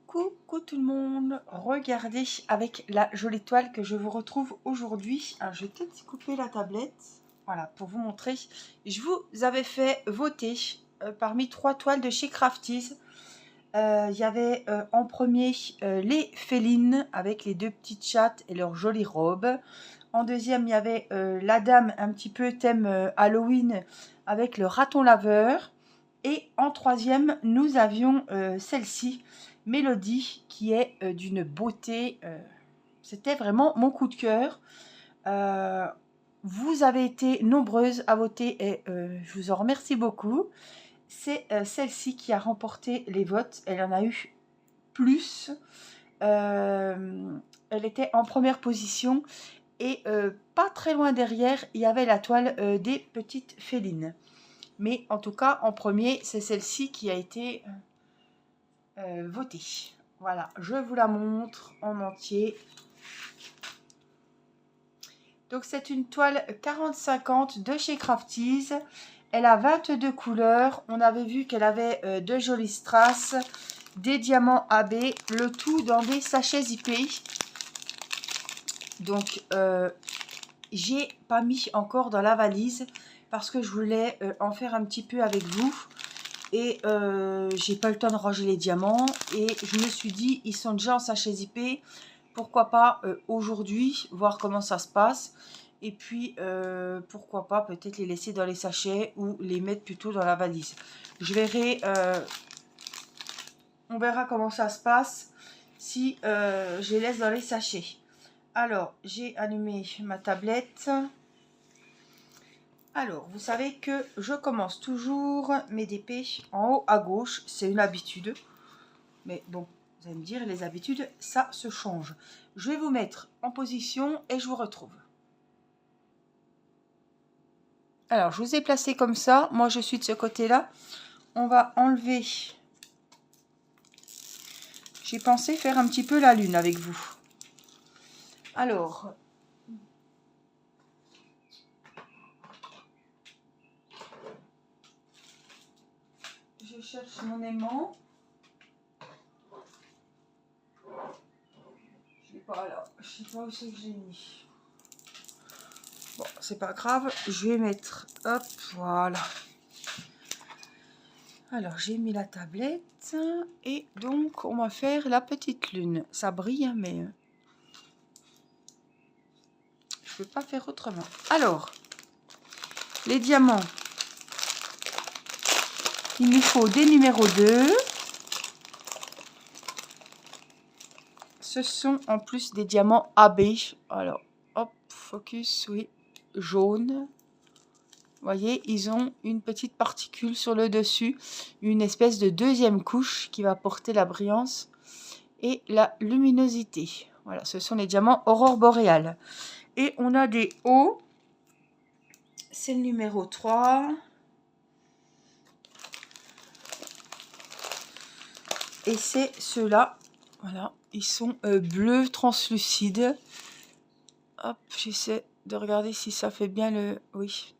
Coucou tout le monde, regardez avec la jolie toile que je vous retrouve aujourd'hui. Alors je vais peut-être couper la tablette, voilà, pour vous montrer. Je vous avais fait voter parmi 3 toiles de chez Crafties. Il y avait en premier les félines avec les 2 petites chattes et leurs jolies robes. En deuxième, il y avait la dame un petit peu thème Halloween avec le raton laveur. Et en troisième, nous avions celle-ci, Mélodie, qui est d'une beauté. C'était vraiment mon coup de cœur. Vous avez été nombreuses à voter et je vous en remercie beaucoup. C'est celle-ci qui a remporté les votes. Elle en a eu plus. Elle était en première position. Et pas très loin derrière, il y avait la toile des petites félines. Mais en tout cas, en premier, c'est celle-ci qui a été votée. Voilà, je vous la montre en entier. Donc, c'est une toile 40-50 de chez Crafties. Elle a 22 couleurs. On avait vu qu'elle avait de jolies strass, des diamants AB, le tout dans des sachets zippés. Donc, j'ai pas mis encore dans la valise parce que je voulais en faire un petit peu avec vous. Et j'ai pas le temps de ranger les diamants. Et je me suis dit, ils sont déjà en sachet zippé. Pourquoi pas aujourd'hui, voir comment ça se passe. Et puis, pourquoi pas peut-être les laisser dans les sachets ou les mettre plutôt dans la valise. Je verrai, on verra comment ça se passe si je les laisse dans les sachets. Alors, j'ai allumé ma tablette. Alors, vous savez que je commence toujours mes DP en haut à gauche. C'est une habitude. Mais bon, vous allez me dire, les habitudes, ça se change. Je vais vous mettre en position et je vous retrouve. Alors, je vous ai placé comme ça. Moi, je suis de ce côté-là. On va enlever. J'ai pensé faire un petit peu la lune avec vous. Alors, je cherche mon aimant. Je l'ai pas là. Je sais pas où c'est que j'ai mis. Bon, c'est pas grave. Je vais mettre. Hop, voilà. Alors, j'ai mis la tablette. Et donc, on va faire la petite lune. Ça brille, hein, mais je ne peux pas faire autrement. Alors, les diamants. Il nous faut des numéros 2. Ce sont en plus des diamants AB. Alors, hop, focus, oui, jaune. Vous voyez, ils ont une petite particule sur le dessus. Une espèce de deuxième couche qui va apporter la brillance et la luminosité. Voilà, ce sont les diamants aurore boréale. Et on a des hauts. C'est le numéro 3. Et c'est ceux-là. Voilà, ils sont bleus translucides. Hop, j'essaie de regarder si ça fait bien le... Oui.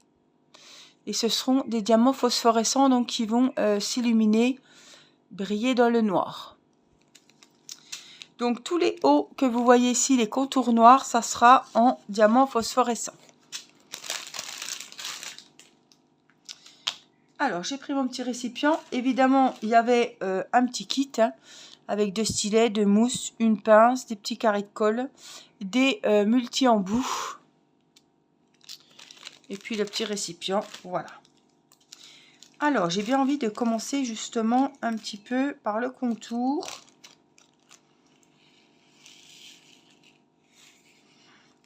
Et ce seront des diamants phosphorescents donc qui vont s'illuminer, briller dans le noir. Donc tous les hauts que vous voyez ici, les contours noirs, ça sera en diamant phosphorescent. Alors j'ai pris mon petit récipient. Évidemment, il y avait un petit kit hein, avec 2 stylets, 2 mousses, une pince, des petits carrés de colle, des multi-embouts. Et puis le petit récipient, voilà. Alors, j'ai bien envie de commencer justement un petit peu par le contour.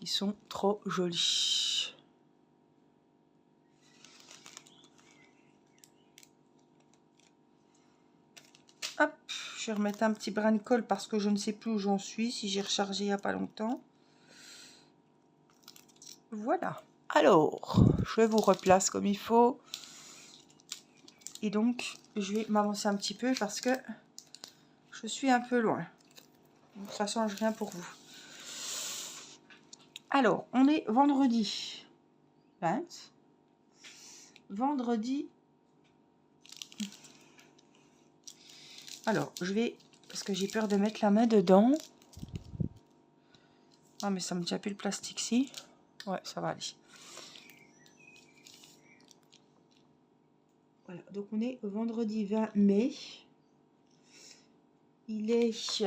Ils sont trop jolis. Hop, je vais remettre un petit brin de colle parce que je ne sais plus où j'en suis, si j'ai rechargé il n'y a pas longtemps. Voilà. Alors, je vous replace comme il faut. Et donc, je vais m'avancer un petit peu parce que je suis un peu loin. Donc, ça ne change rien pour vous. Alors, on est vendredi 20. Vendredi. Alors, je vais parce que j'ai peur de mettre la main dedans. Ah, mais ça me tient plus le plastique, si. Ouais, ça va aller. Voilà, donc on est au vendredi 20 mai. Il est...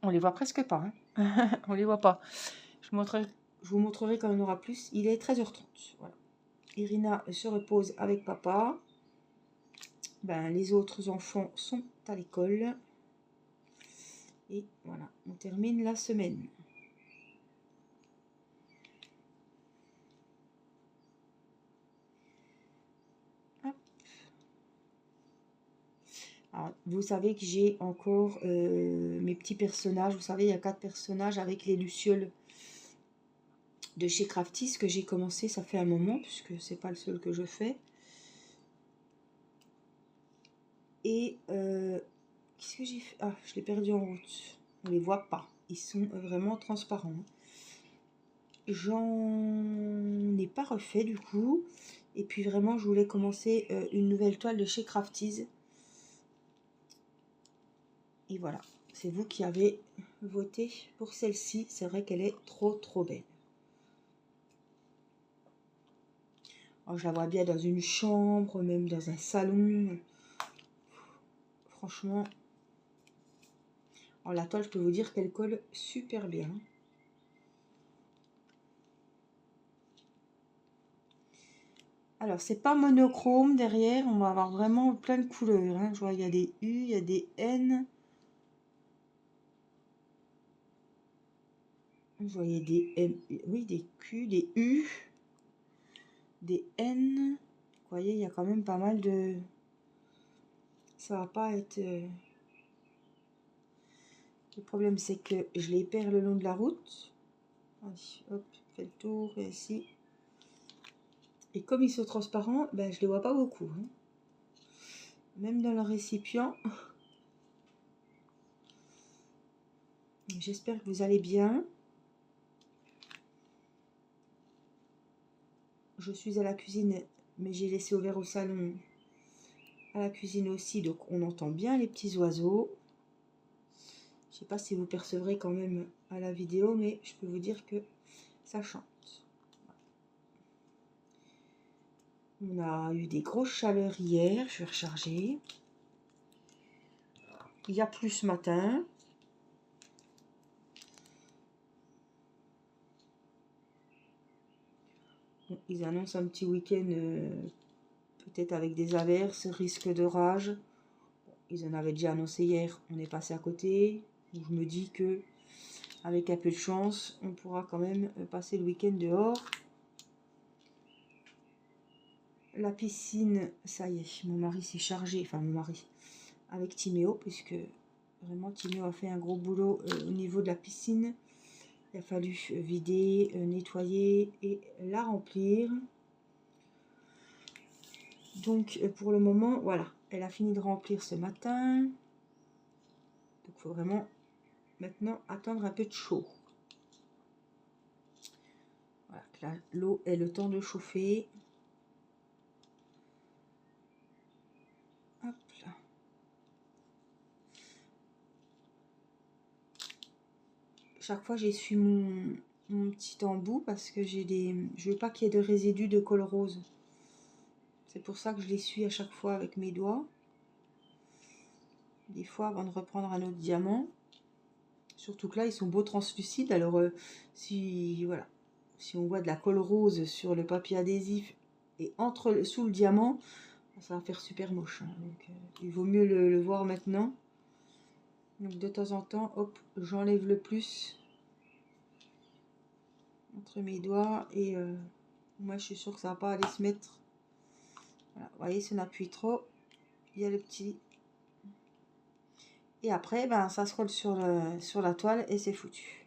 on les voit presque pas. Hein. On les voit pas. Je vous montrerai quand on aura plus. Il est 13h30. Voilà. Irina se repose avec papa. Ben, les autres enfants sont à l'école. Et voilà, on termine la semaine. Hop. Alors, vous savez que j'ai encore mes petits personnages. Vous savez, il y a 4 personnages avec les lucioles de chez Craftis que j'ai commencé. Ça fait un moment, puisque c'est pas le seul que je fais. Et qu'est-ce que j'ai fait? Ah, je l'ai perdu en route. On les voit pas. Ils sont vraiment transparents. J'en ai pas refait du coup. Et puis vraiment, je voulais commencer une nouvelle toile de chez Crafties. Et voilà, c'est vous qui avez voté pour celle-ci. C'est vrai qu'elle est trop belle. Alors, je la vois bien dans une chambre, même dans un salon. Franchement, alors, la toile, je peux vous dire qu'elle colle super bien. Alors, c'est pas monochrome derrière. On va avoir vraiment plein de couleurs. Hein. Je vois, il y a des U, il y a des N. Vous voyez des M, oui, des Q, des U, des N. Vous voyez, il y a quand même pas mal de... Ça va pas être... Le problème, c'est que je les perds le long de la route. Allez, hop, fait le tour, et ici. Et comme ils sont transparents, ben, je les vois pas beaucoup. Hein. Même dans le récipient. J'espère que vous allez bien. Je suis à la cuisine, mais j'ai laissé ouvert au salon. À la cuisine aussi, donc on entend bien les petits oiseaux. Je sais pas si vous percevrez quand même à la vidéo, mais je peux vous dire que ça chante. On a eu des grosses chaleurs hier, je vais recharger. Il y a plus ce matin. Bon, ils annoncent un petit week-end, peut-être avec des averses, risque d'orage. Bon, ils en avaient déjà annoncé hier, on est passé à côté. Donc je me dis que avec un peu de chance, on pourra quand même passer le week-end dehors. La piscine, ça y est, mon mari s'est chargé, enfin mon mari, avec Timéo, puisque vraiment Timéo a fait un gros boulot au niveau de la piscine. Il a fallu vider, nettoyer et la remplir. Donc pour le moment, voilà, elle a fini de remplir ce matin. Donc il faut vraiment maintenant attendre un peu de chaud. Voilà, là l'eau ait le temps de chauffer. Hop là. Chaque fois j'essuie mon petit embout parce que j'ai des... Je veux pas qu'il y ait de résidus de colle rose. C'est pour ça que je l'essuie à chaque fois avec mes doigts. Des fois avant de reprendre un autre diamant. Surtout que là ils sont beaux translucides. Alors si voilà, si on voit de la colle rose sur le papier adhésif et sous le diamant, ça va faire super moche. Hein. Donc, il vaut mieux le voir maintenant. Donc de temps en temps, hop, j'enlève le plus entre mes doigts et moi je suis sûre que ça va pas aller se mettre. Voilà, vous voyez, si on appuie trop, il y a le petit. Et après, ben, ça se colle sur la toile et c'est foutu.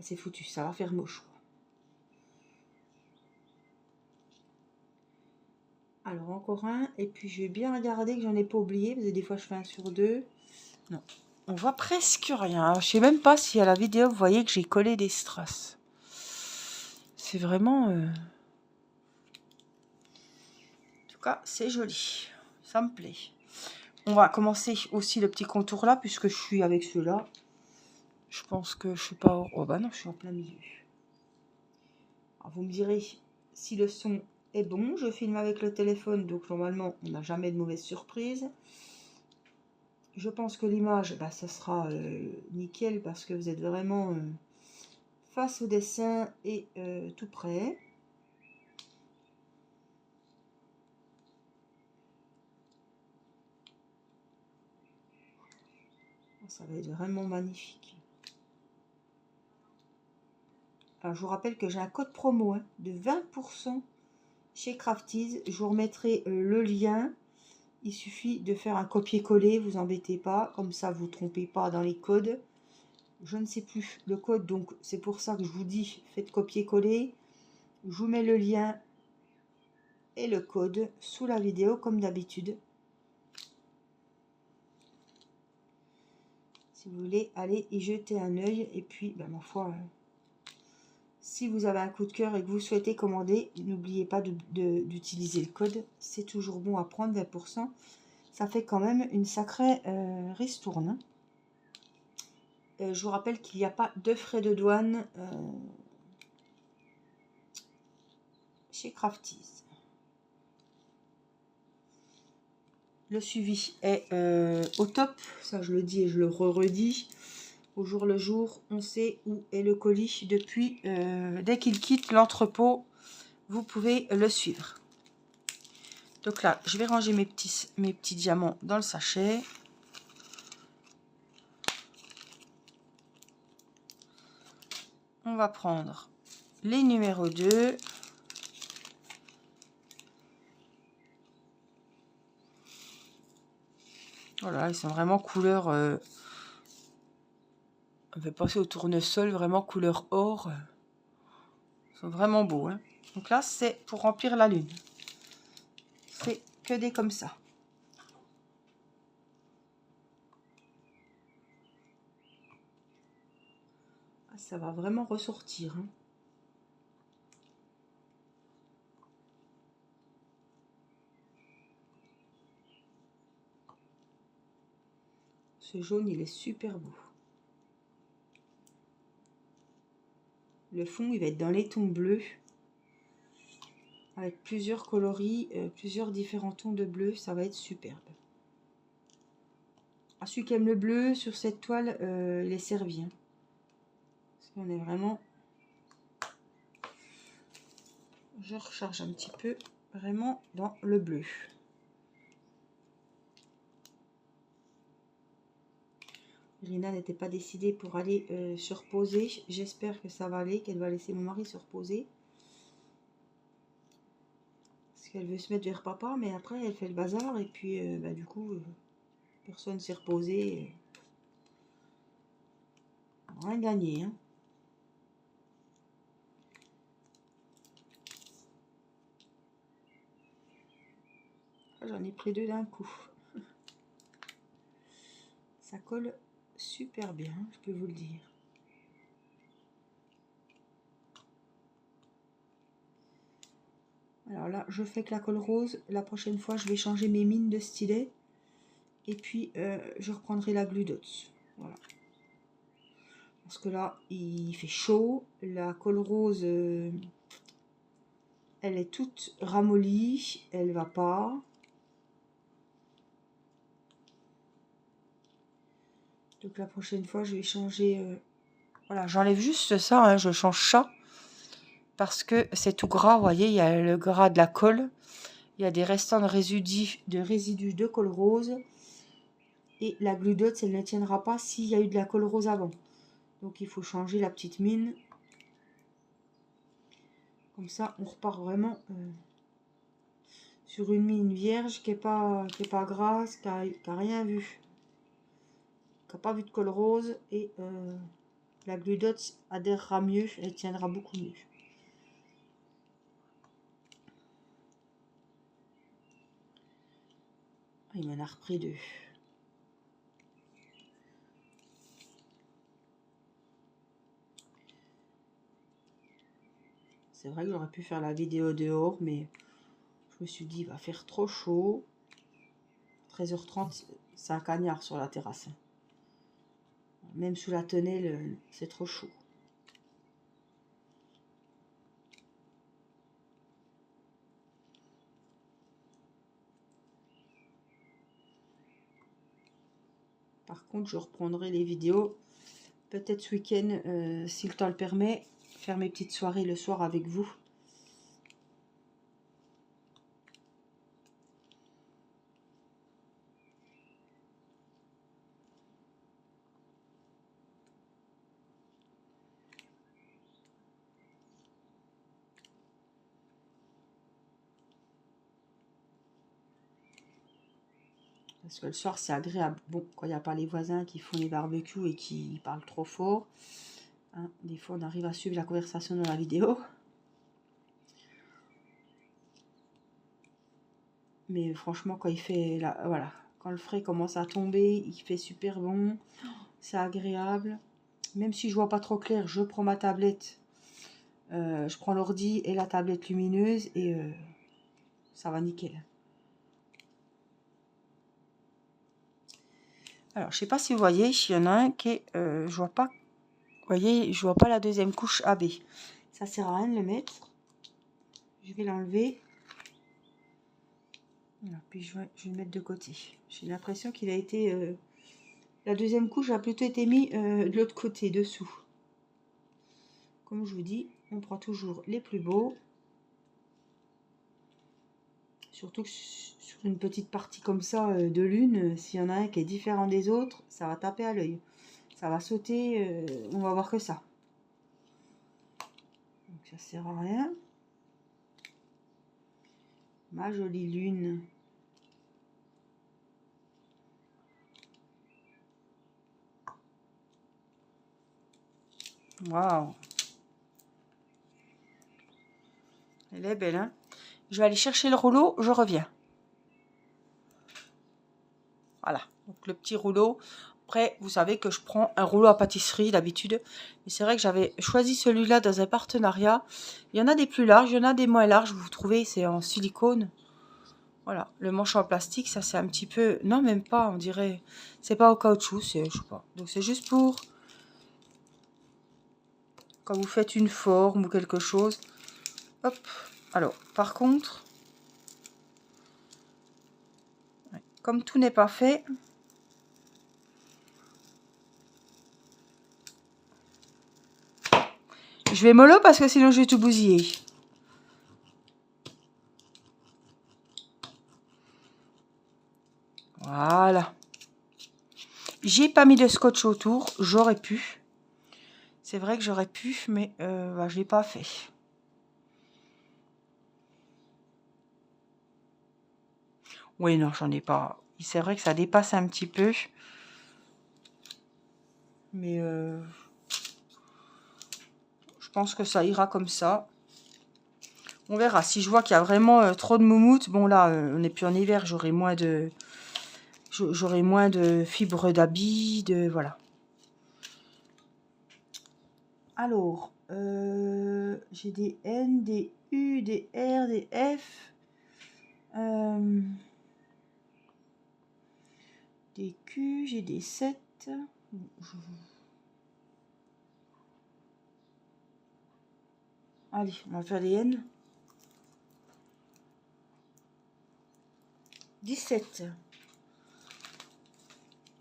C'est foutu, ça va faire moche. Alors encore un, et puis je vais bien regarder que j'en ai pas oublié, parce que des fois je fais un sur deux. Non, on voit presque rien. Je sais même pas si à la vidéo vous voyez que j'ai collé des strass. C'est vraiment... En tout cas, c'est joli. Ça me plaît. on va commencer aussi le petit contour là, puisque je suis avec ceux-là. Je pense que je suis pas... Oh bah non, je suis en plein milieu. Alors, vous me direz si le son est bon. Je filme avec le téléphone, donc normalement, on n'a jamais de mauvaise surprise. Je pense que l'image, bah, ça sera nickel, parce que vous êtes vraiment face au dessin et tout près. Ça va être vraiment magnifique. Alors, je vous rappelle que j'ai un code promo de 20% chez Crafties. Je vous remettrai le lien. Il suffit de faire un copier-coller, vous embêtez pas. Comme ça, vous ne trompez pas dans les codes. Je ne sais plus le code, donc c'est pour ça que je vous dis, faites copier-coller. Je vous mets le lien et le code sous la vidéo, comme d'habitude. Si vous voulez aller y jeter un œil. Et puis, ben, ma foi... si vous avez un coup de cœur et que vous souhaitez commander, n'oubliez pas d'utiliser le code. C'est toujours bon à prendre, 20%. Ça fait quand même une sacrée ristourne. Je vous rappelle qu'il n'y a pas de frais de douane chez Crafties. Le suivi est au top. Ça, je le dis et je le redis. Au jour le jour, on sait où est le colis depuis. Dès qu'il quitte l'entrepôt, vous pouvez le suivre. Donc là, je vais ranger mes petits diamants dans le sachet. On va prendre les numéros 2. Voilà, ils sont vraiment couleur... on va passer au tournesol, vraiment couleur or. Ils sont vraiment beaux. Hein. Donc là, c'est pour remplir la lune. C'est que des comme ça. Ça va vraiment ressortir. Hein. Ce jaune, il est super beau. Le fond, il va être dans les tons bleus. Avec plusieurs coloris, plusieurs différents tons de bleu. Ça va être superbe. À celui qui aime le bleu, sur cette toile, il est servi. Hein. Parce qu'on est vraiment... Je recharge un petit peu, vraiment dans le bleu. Irina n'était pas décidée pour aller se reposer. J'espère que ça va aller, qu'elle va laisser mon mari se reposer. Parce qu'elle veut se mettre vers papa, mais après elle fait le bazar. Et puis bah, du coup, personne ne s'est reposé. Rien gagné. Hein. J'en ai pris 2 d'un coup. Ça colle super bien, je peux vous le dire. Alors là, je fais que la colle rose. La prochaine fois, je vais changer mes mines de stylet. Et puis, je reprendrai la Glue Dots. Voilà. Parce que là, il fait chaud. La colle rose, elle est toute ramollie. Elle va pas. Donc la prochaine fois, je vais changer... voilà, j'enlève juste ça. Hein, je change ça. Parce que c'est tout gras. Vous voyez, il y a le gras de la colle. Il y a des restants de résidus de colle rose. Et la Glue Dots, elle ne tiendra pas s'il y a eu de la colle rose avant. Donc il faut changer la petite mine. Comme ça, on repart vraiment sur une mine vierge qui n'est pas grasse, qui n'a rien vu. Qui n'a pas vu de colle rose. Et la Glue Dots adhérera mieux, elle tiendra beaucoup mieux. Il m'en a repris 2. C'est vrai que j'aurais pu faire la vidéo dehors, mais je me suis dit, il va faire trop chaud. 13h30, c'est un cagnard sur la terrasse. Même sous la tonnelle, c'est trop chaud. Par contre, je reprendrai les vidéos, peut-être ce week-end, si le temps le permet, faire mes petites soirées le soir avec vous. Parce que le soir, c'est agréable. Bon, quand il n'y a pas les voisins qui font les barbecues et qui parlent trop fort. Hein, des fois, on arrive à suivre la conversation dans la vidéo. Mais franchement, quand il fait... voilà, quand le frais commence à tomber, il fait super bon. C'est agréable. Même si je vois pas trop clair, je prends ma tablette. Je prends l'ordi et la tablette lumineuse. Et ça va nickel. Alors, je sais pas si vous voyez, il y en a un qui est... je vois pas... Vous voyez, je vois pas la deuxième couche AB. Ça sert à rien de le mettre. Je vais l'enlever. Voilà, puis je vais le mettre de côté. J'ai l'impression qu'il a été... la deuxième couche a plutôt été mise de l'autre côté, dessous. Comme je vous dis, on prend toujours les plus beaux. Surtout que sur une petite partie comme ça de lune, s'il y en a un qui est différent des autres, ça va taper à l'œil. Ça va sauter, on va voir que ça. Donc ça sert à rien. Ma jolie lune. Waouh. Elle est belle, hein. Je vais aller chercher le rouleau, je reviens. Voilà, donc le petit rouleau. Après, vous savez que je prends un rouleau à pâtisserie d'habitude. Mais c'est vrai que j'avais choisi celui-là dans un partenariat. Il y en a des plus larges, il y en a des moins larges. Vous trouvez, c'est en silicone. Voilà, le manche en plastique, ça c'est un petit peu... Non, même pas, on dirait... C'est pas au caoutchouc, c'est... Je sais pas. Donc c'est juste pour... Quand vous faites une forme ou quelque chose. Hop. Alors, par contre... Comme tout n'est pas fait... Je vais mollo parce que sinon je vais tout bousiller. Voilà. J'ai pas mis de scotch autour, j'aurais pu. C'est vrai que j'aurais pu, mais bah, je l'ai pas fait. Oui, non, j'en ai pas. C'est vrai que ça dépasse un petit peu. Mais je pense que ça ira comme ça. On verra. Si je vois qu'il y a vraiment trop de moumoute, bon là, on n'est plus en hiver, j'aurai moins de fibres d'habits, de voilà. Alors, j'ai des N, des U, des R, des F, des Q, j'ai des 7. Allez, on va faire des N. 17.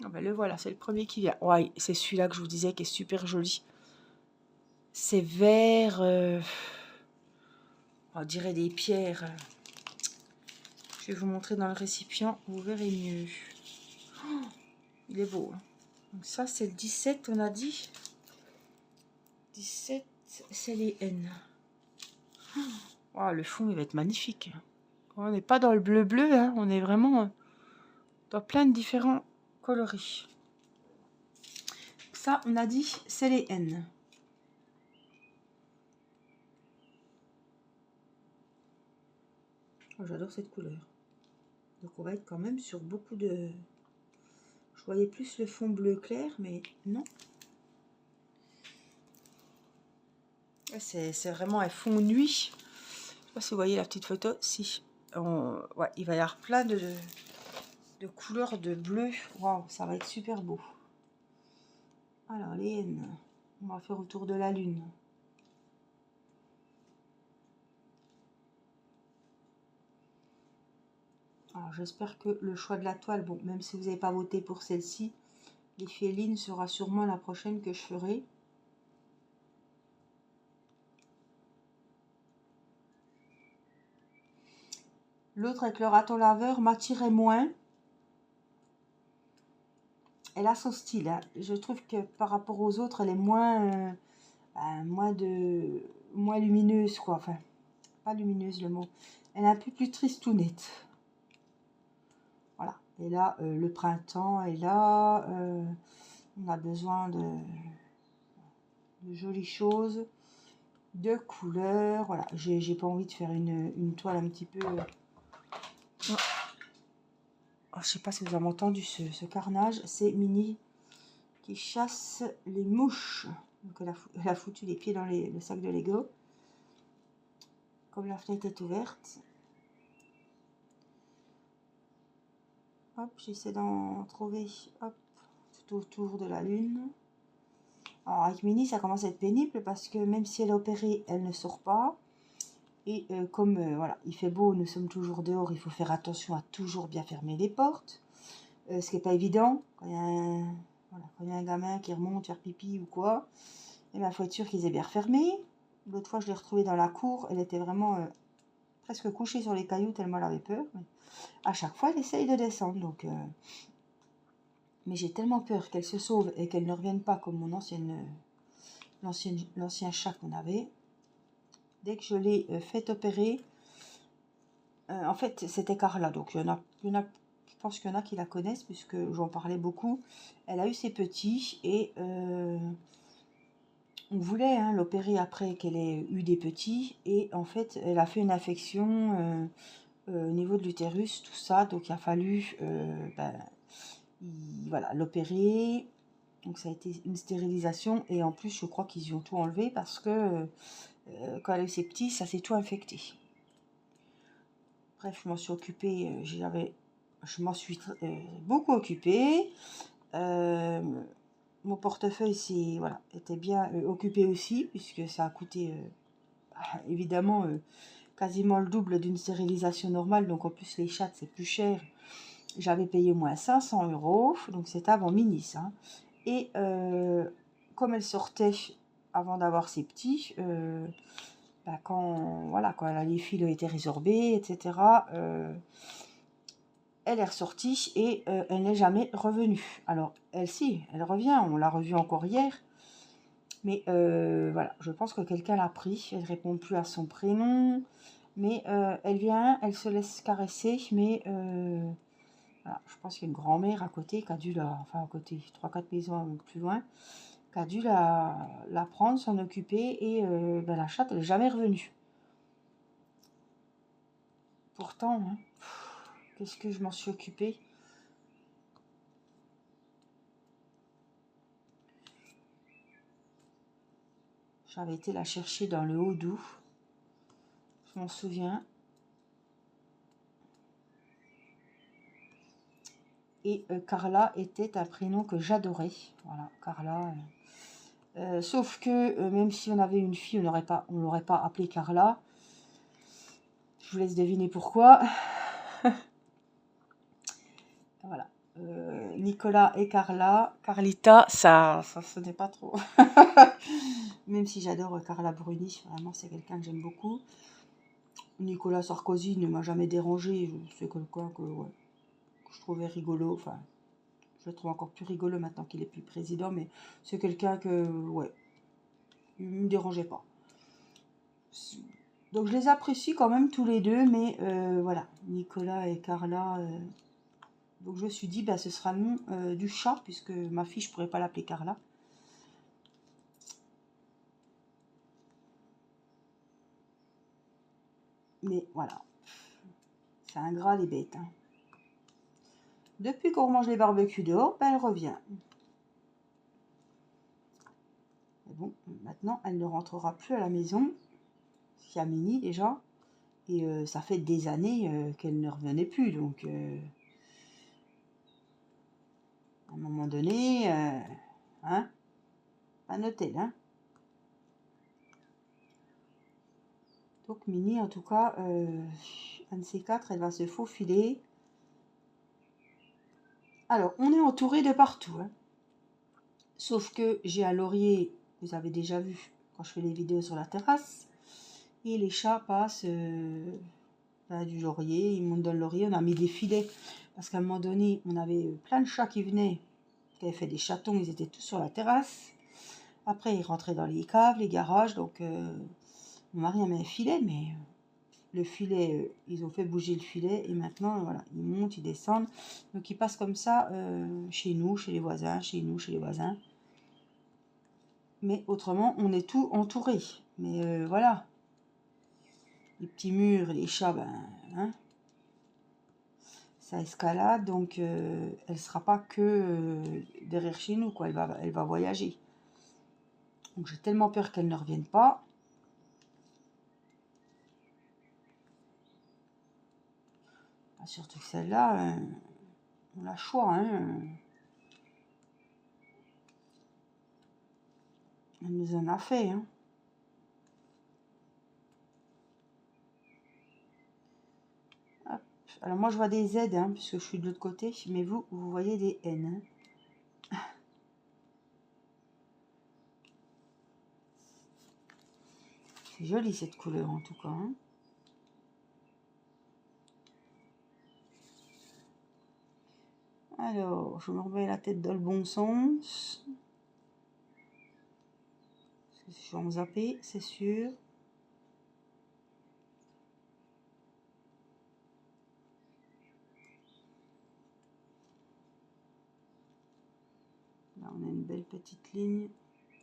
Ah ben le voilà, c'est le premier qui vient. Ouais, c'est celui-là que je vous disais qui est super joli. C'est vert. On dirait des pierres. Je vais vous montrer dans le récipient, vous verrez mieux. Oh, il est beau. Hein. Donc ça, c'est le 17, on a dit. 17, c'est les N. Oh, le fond, il va être magnifique. On n'est pas dans le bleu-bleu, hein. On est vraiment dans plein de différents coloris. Ça, on a dit, c'est les N. Oh, j'adore cette couleur. Donc on va être quand même sur beaucoup de... Je voyais plus le fond bleu clair, mais non. C'est vraiment un fond nuit. Je sais pas si vous voyez la petite photo. Si. Ouais, il va y avoir plein de... de couleur de bleu. Waouh, ça va être super beau. Alors, les N, on va faire autour de la lune. Alors, j'espère que le choix de la toile, bon, même si vous n'avez pas voté pour celle-ci, les félines sera sûrement la prochaine que je ferai. L'autre avec le raton laveur m'attirait moins. Elle a son style, hein. Je trouve que par rapport aux autres, elle est moins, moins lumineuse, quoi. Enfin, pas lumineuse le mot. Elle est un peu plus tristounette. Voilà. Et là, le printemps est là. On a besoin de jolies choses, de couleurs. Voilà. J'ai pas envie de faire une toile un petit peu... Oh, je sais pas si vous avez entendu ce carnage. C'est Mini qui chasse les mouches. Donc elle a foutu les pieds dans le sac de Lego. Comme la fenêtre est ouverte. Hop, j'essaie d'en trouver, hop, tout autour de la lune. Alors avec Mini, ça commence à être pénible parce que même si elle est opérée, elle ne sort pas. Et comme voilà, il fait beau, nous sommes toujours dehors, il faut faire attention à toujours bien fermer les portes. Ce qui n'est pas évident quand il y a un gamin qui remonte faire pipi ou quoi. Et il faut être sûr qu'ils aient bien refermé. L'autre fois, je l'ai retrouvée dans la cour, elle était vraiment presque couchée sur les cailloux tellement elle avait peur. Mais à chaque fois, elle essaye de descendre. Donc, mais j'ai tellement peur qu'elle se sauve et qu'elle ne revienne pas comme mon l'ancien chat qu'on avait. Dès que je l'ai fait opérer, en fait, c'était Carla. Donc, il y en a, je pense qu'il y en a qui la connaissent puisque j'en parlais beaucoup. Elle a eu ses petits et on voulait l'opérer après qu'elle ait eu des petits. Et en fait, elle a fait une infection au niveau de l'utérus, tout ça. Donc, il a fallu voilà, l'opérer. Donc ça a été une stérilisation et en plus je crois qu'ils y ont tout enlevé parce que quand elle a eu ses petits, ça s'est tout infecté. Bref, je m'en suis occupée, je m'en suis beaucoup occupée. Mon portefeuille voilà, était bien occupé aussi puisque ça a coûté évidemment quasiment le double d'une stérilisation normale. Donc en plus les chattes c'est plus cher. J'avais payé au moins 500 €, donc c'était avant Mini ça. Et comme elle sortait avant d'avoir ses petits, quand les fils étaient résorbés, etc., elle est ressortie et elle n'est jamais revenue. Alors, elle, si, elle revient, on l'a revue encore hier, mais voilà, je pense que quelqu'un l'a pris, elle ne répond plus à son prénom, mais elle vient, elle se laisse caresser, mais... voilà, je pense qu'il y a une grand-mère à côté qui a dû enfin à côté, 3-4 maisons plus loin, qui a dû la prendre, s'en occuper et la chatte, elle n'est jamais revenue. Pourtant, qu'est-ce que je m'en suis occupée. J'avais été la chercher dans le Haut-Doubs, je m'en souviens. Et Carla était un prénom que j'adorais. Voilà, Carla. Sauf que même si on avait une fille, on l'aurait pas appelée Carla. Je vous laisse deviner pourquoi. Voilà. Nicolas et Carla. Carlita, ça sonnait pas trop. Même si j'adore Carla Bruni, vraiment c'est quelqu'un que j'aime beaucoup. Nicolas Sarkozy ne m'a jamais dérangé. C'est quelqu'un que je trouvais rigolo. Enfin, je le trouve encore plus rigolo maintenant qu'il est plus président, mais c'est quelqu'un que, il me dérangeait pas. Donc je les apprécie quand même tous les deux, mais voilà, Nicolas et Carla. Donc je me suis dit, ce sera le nom du chat, puisque ma fille, je pourrais pas l'appeler Carla. Mais voilà, c'est ingrat les bêtes. Depuis qu'on mange les barbecues dehors, elle revient. Mais bon, maintenant, elle ne rentrera plus à la maison. Il y a Mini déjà. Et ça fait des années qu'elle ne revenait plus. Donc, un moment donné, hein, à noter, hein. Donc Mini, en tout cas, un de ces quatre, elle va se faufiler. Alors, on est entouré de partout, hein. Sauf que j'ai un laurier, vous avez déjà vu quand je fais les vidéos sur la terrasse. Et les chats passent du laurier, ils montent dans le laurier. On a mis des filets parce qu'à un moment donné, on avait plein de chats qui venaient, qui avaient fait des chatons, ils étaient tous sur la terrasse. Après, ils rentraient dans les caves, les garages. Donc, mon mari a mis un filet, mais le filet, ils ont fait bouger le filet. Et maintenant, voilà, ils montent, ils descendent. Donc, ils passent comme ça chez nous, chez les voisins, chez nous, chez les voisins. Mais autrement, on est tout entouré. Mais voilà. Les petits murs, les chats, ben, hein, ça escalade. Donc, elle ne sera pas que derrière chez nous, quoi. Elle va voyager. Donc, j'ai tellement peur qu'elle ne revienne pas. Surtout que celle-là, on a le choix, hein. Elle nous en a fait, hein. Hop. Alors moi je vois des Z, hein, puisque je suis de l'autre côté, mais vous voyez des N, hein. C'est joli cette couleur en tout cas, hein. Alors, je me remets la tête dans le bon sens. Je suis en zappé, c'est sûr. Là, on a une belle petite ligne,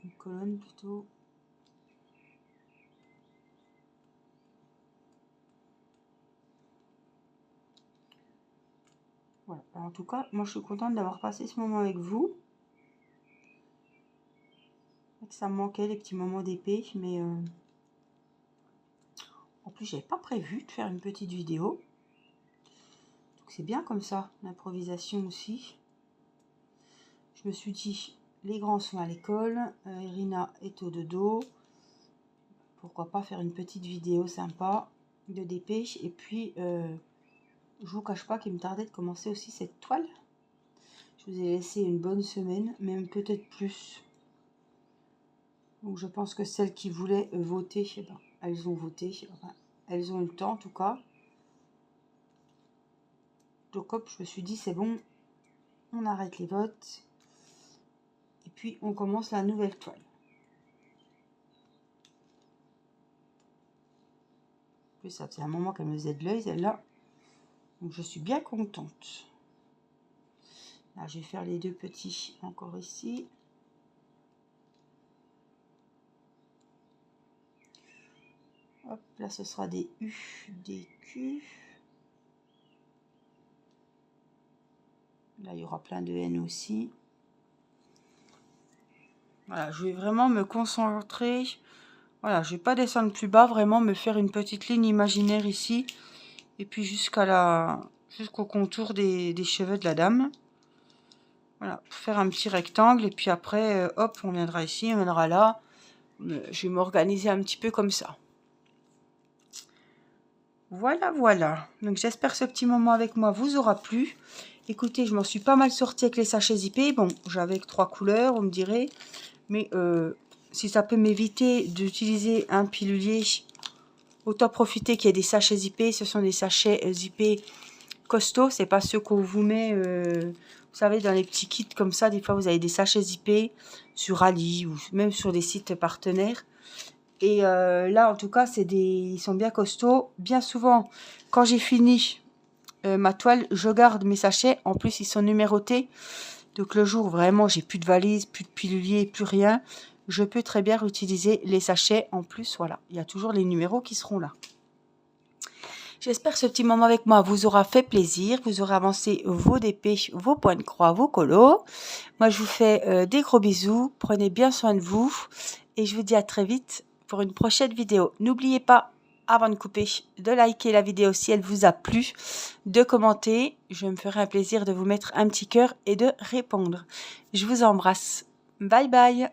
une colonne plutôt. Voilà. Alors, en tout cas, moi je suis contente d'avoir passé ce moment avec vous. Ça me manquait les petits moments d'épée, mais en plus j'avais pas prévu de faire une petite vidéo. Donc c'est bien comme ça, l'improvisation aussi. Je me suis dit, les grands sont à l'école, Irina est au dodo. Pourquoi pas faire une petite vidéo sympa de dépêche. Et puis, je vous cache pas qu'il me tardait de commencer aussi cette toile. Je vous ai laissé une bonne semaine, même peut-être plus. Donc je pense que celles qui voulaient voter, eh ben, elles ont voté. Enfin, elles ont eu le temps en tout cas. Donc hop, je me suis dit, c'est bon, on arrête les votes. Et puis, on commence la nouvelle toile. En plus, ça faisait un moment qu'elle me faisait de l'œil, celle-là. Donc, je suis bien contente. Là, je vais faire les deux petits encore ici. Hop, là, ce sera des U, des Q. Là, il y aura plein de N aussi. Voilà, je vais vraiment me concentrer. Voilà, je vais pas descendre plus bas, vraiment me faire une petite ligne imaginaire ici. Et puis jusqu'au contour des cheveux de la dame. Voilà, pour faire un petit rectangle. Et puis après, hop, on viendra ici, on viendra là. Je vais m'organiser un petit peu comme ça. Voilà, voilà. Donc j'espère que ce petit moment avec moi vous aura plu. Écoutez, je m'en suis pas mal sortie avec les sachets zippés. Bon, j'avais que 3 couleurs, vous me direz. Mais si ça peut m'éviter d'utiliser un pilulier, autant profiter qu'il y ait des sachets zippés. Ce sont des sachets zippés costauds. C'est pas ceux qu'on vous met, vous savez, dans les petits kits comme ça. Des fois, vous avez des sachets zippés sur Ali ou même sur des sites partenaires. Et là, en tout cas, ils sont bien costauds. Bien souvent, quand j'ai fini ma toile, je garde mes sachets. En plus, ils sont numérotés. Donc, le jour, vraiment, j'ai plus de valise, plus de pilulier, plus rien. Je peux très bien réutiliser les sachets. En plus, voilà, il y a toujours les numéros qui seront là. J'espère que ce petit moment avec moi vous aura fait plaisir. Vous aurez avancé vos dépêches, vos points de croix, vos colos. Moi, je vous fais des gros bisous. Prenez bien soin de vous. Et je vous dis à très vite pour une prochaine vidéo. N'oubliez pas, avant de couper, de liker la vidéo si elle vous a plu, de commenter. Je me ferai un plaisir de vous mettre un petit cœur et de répondre. Je vous embrasse. Bye bye.